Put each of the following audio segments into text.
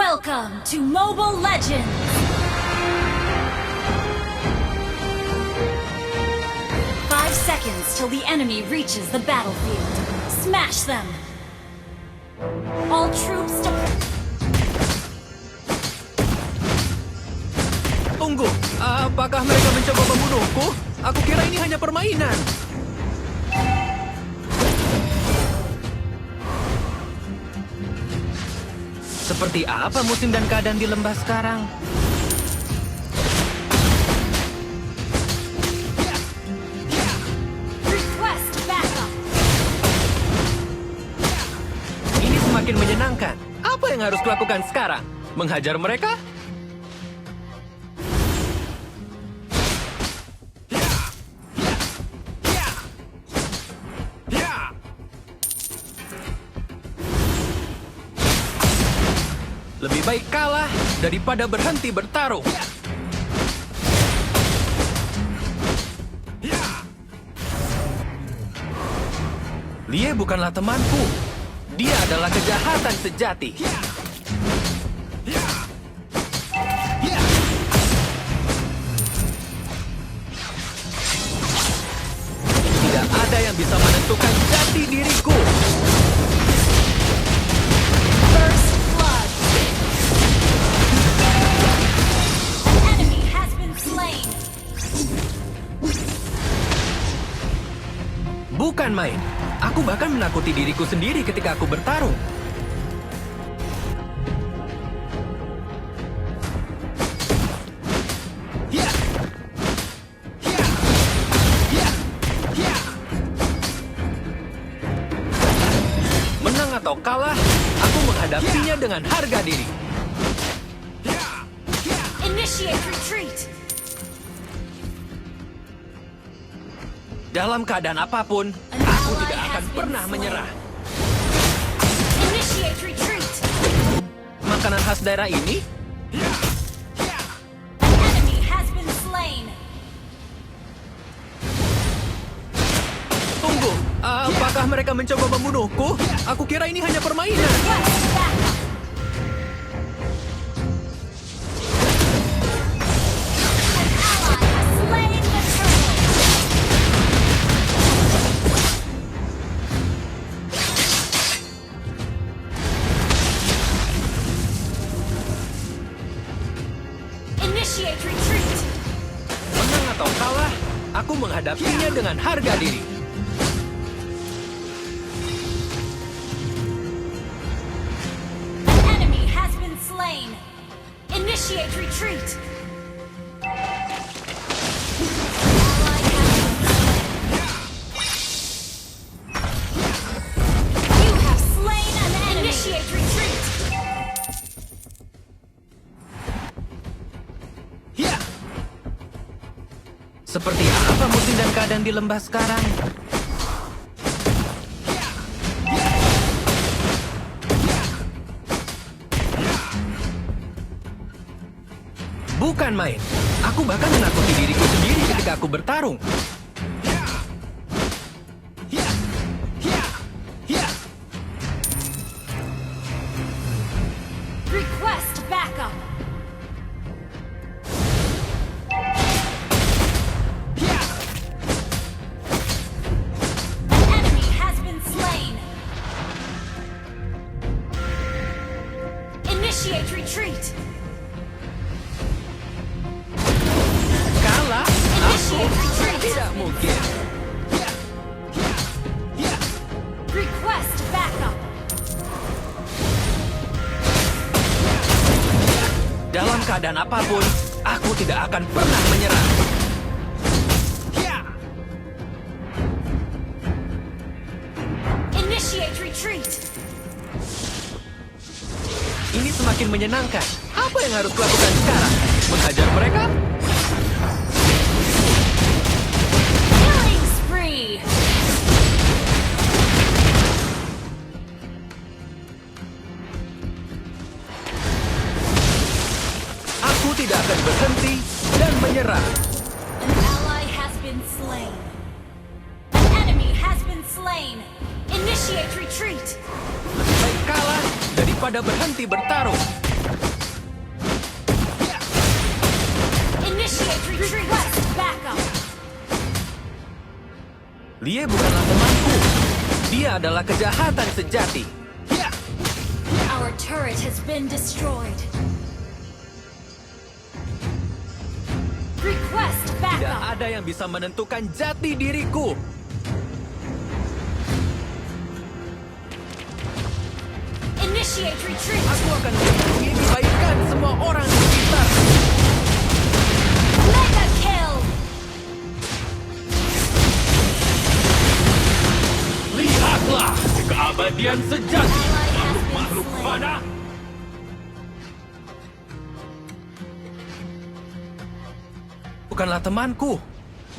Welcome to Mobile Legends! Five seconds till the enemy reaches the battlefield. Smash them! All troops Tunggu, apakah mereka mencoba membunuhku? Aku kira ini hanya permainan. Seperti apa musim dan keadaan di lembah sekarang? Request backup! Ini semakin menyenangkan. Apa yang harus kulakukan sekarang? Menghajar mereka? Lebih baik kalah daripada berhenti bertarung. Lie bukanlah temanku. Dia adalah kejahatan sejati. Tidak ada yang bisa menentukan jati diriku. First blood! An enemy has been slain! Bukan main. Aku bahkan menakuti diriku sendiri ketika aku bertarung. Menang atau kalah, aku menghadapinya dengan harga diri. Initiate retreat! Dalam keadaan apapun, aku tidak akan pernah menyerah. Initiate retreat! Makanan khas daerah ini? Enemy has been slain! Tunggu, apakah mereka mencoba membunuhku? Aku kira ini hanya permainan. Request backup! An ally has slain the turtle! Initiate retreat! Menang atau kalah, aku menghadapinya dengan harga diri. Enemy has been slain! Initiate retreat! Ally has been slain. You have slain an enemy! Initiate retreat! Seperti apa musim dan keadaan di lembah sekarang? Bukan main. Aku bahkan menakuti diriku sendiri ketika aku bertarung. Request backup! Enemy has been slain! Initiate retreat! Kalah? Aku tidak mungkin. Request backup! Dalam keadaan apapun, aku tidak akan pernah menyerah. Initiate retreat! Ini semakin menyenangkan. Apa yang harus kulakukan sekarang? Menghajar mereka? Killing spree! Aku tidak akan berhenti dan menyerah. An ally has been slain. An enemy has been slain. Initiate retreat. Lebih baik kalah daripada berhenti bertarung. Request backup. Lie bukanlah temanku. Dia adalah kejahatan sejati. Ya. Our turret has been destroyed. Request Tidak backup. ada yang bisa menentukan jati diriku. Initiate retreat. Aku akan melindungi kebaikan semua orang di sekitar. Mega kill. Lihatlah keabadian sejati. Ally has been Makhluk slain. mana? Bukanlah temanku.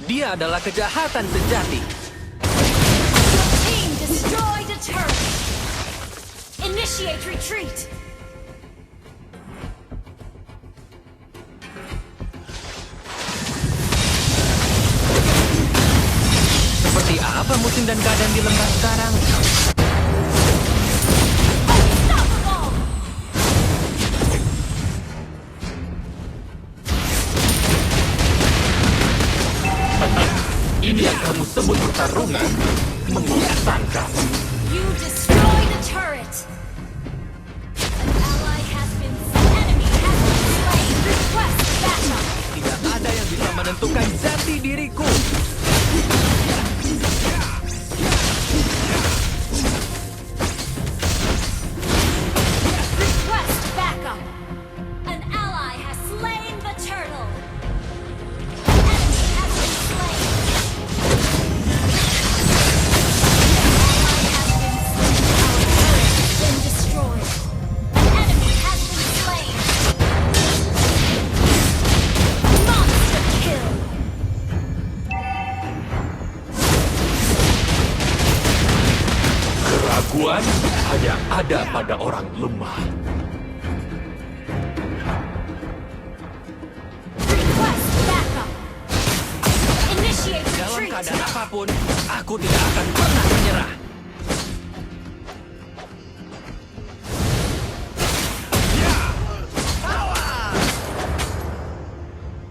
Dia adalah kejahatan sejati. Team destroyed a turret. Initiate retreat. Seperti apa musim dan keadaan di lembah sekarang? Unstoppable. Ini yang kamu sebut pertarungan? Membosankan. You destroyed a turret. An ally has been enemy has been slain. Request backup. Tidak ada yang bisa menentukan jati diriku. Request backup. An ally has slain the turtle. An enemy has been slain. Keraguan hanya ada pada orang lemah. Request backup. Initiate Dalam retreat. keadaan apapun, aku tidak akan pernah menyerah.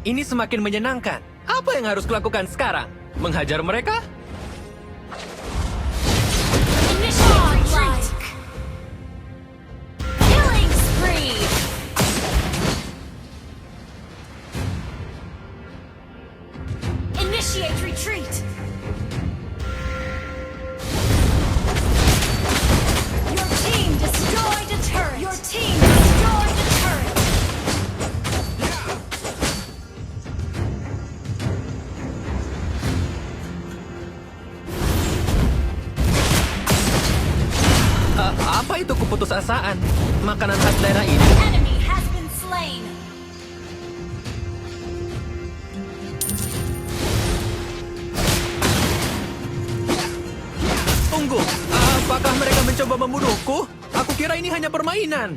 Ini semakin menyenangkan. Apa yang harus kulakukan sekarang? Menghajar mereka? Initiate retreat. Killing spree. Initiate retreat. Your team destroyed a turret. Your team destroyed a turret. Apa itu keputusasaan? Makanan khas daerah ini? Enemy has been slain. Tunggu, apakah mereka mencoba membunuhku? Aku kira ini hanya permainan.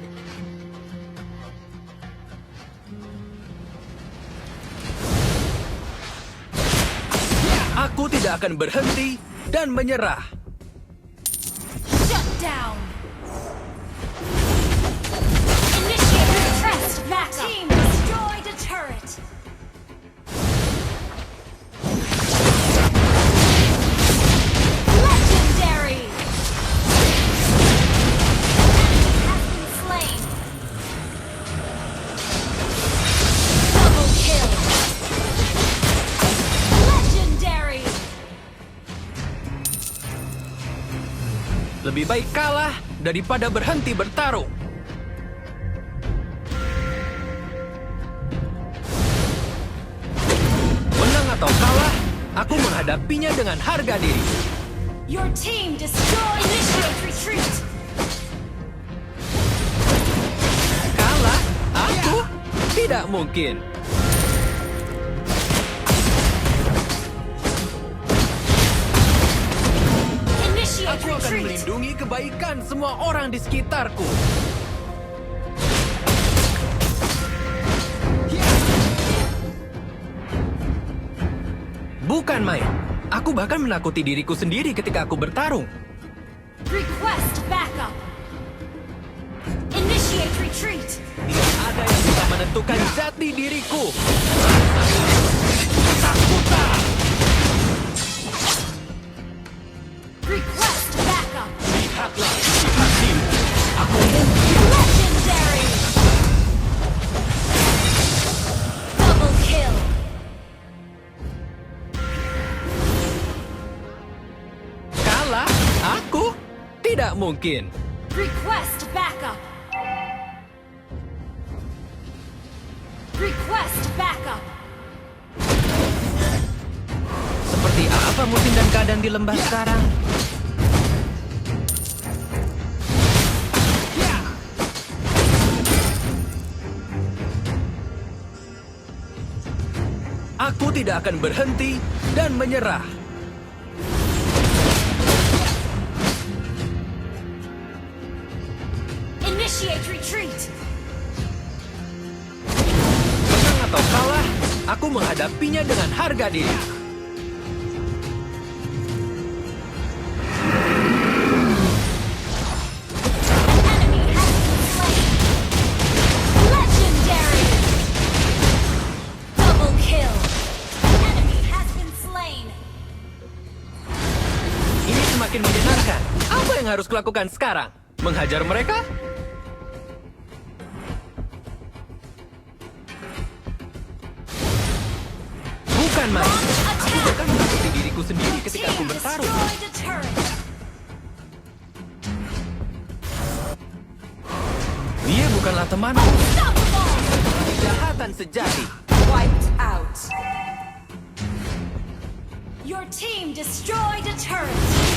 Aku tidak akan berhenti dan menyerah. Shut down. Initiate request backup. Team destroyed a turret. Legendary. Enemy has been slain. Double kill. Legendary. Lebih baik kalah daripada berhenti bertarung. Menang atau kalah, aku menghadapinya dengan harga diri. Your team destroyed. Initiate retreat. Kalah? Aku? Tidak mungkin. Initiate Aku akan retreat. melindungi kebaikan semua orang di sekitarku. Bukan main. Aku bahkan menakuti diriku sendiri ketika aku bertarung. Request backup. Initiate retreat. Tidak ada yang bisa menentukan jati diriku. mungkin. Request backup. Request backup. Seperti apa musim dan keadaan di lembah sekarang? Aku tidak akan berhenti dan menyerah. Initiate retreat. Menang atau kalah, aku menghadapinya dengan harga diri. Enemy has been slain. Legendary. Double kill. Enemy has been slain. Ini semakin menyenangkan. Apa yang harus kulakukan sekarang? Menghajar mereka? Bukan main. Aku bahkan menakuti diriku sendiri Your ketika aku team bertarung. destroyed a turret. Dia bukanlah temanku. Unstoppable. Kejahatan sejati. Wiped out. Your team destroyed a turret.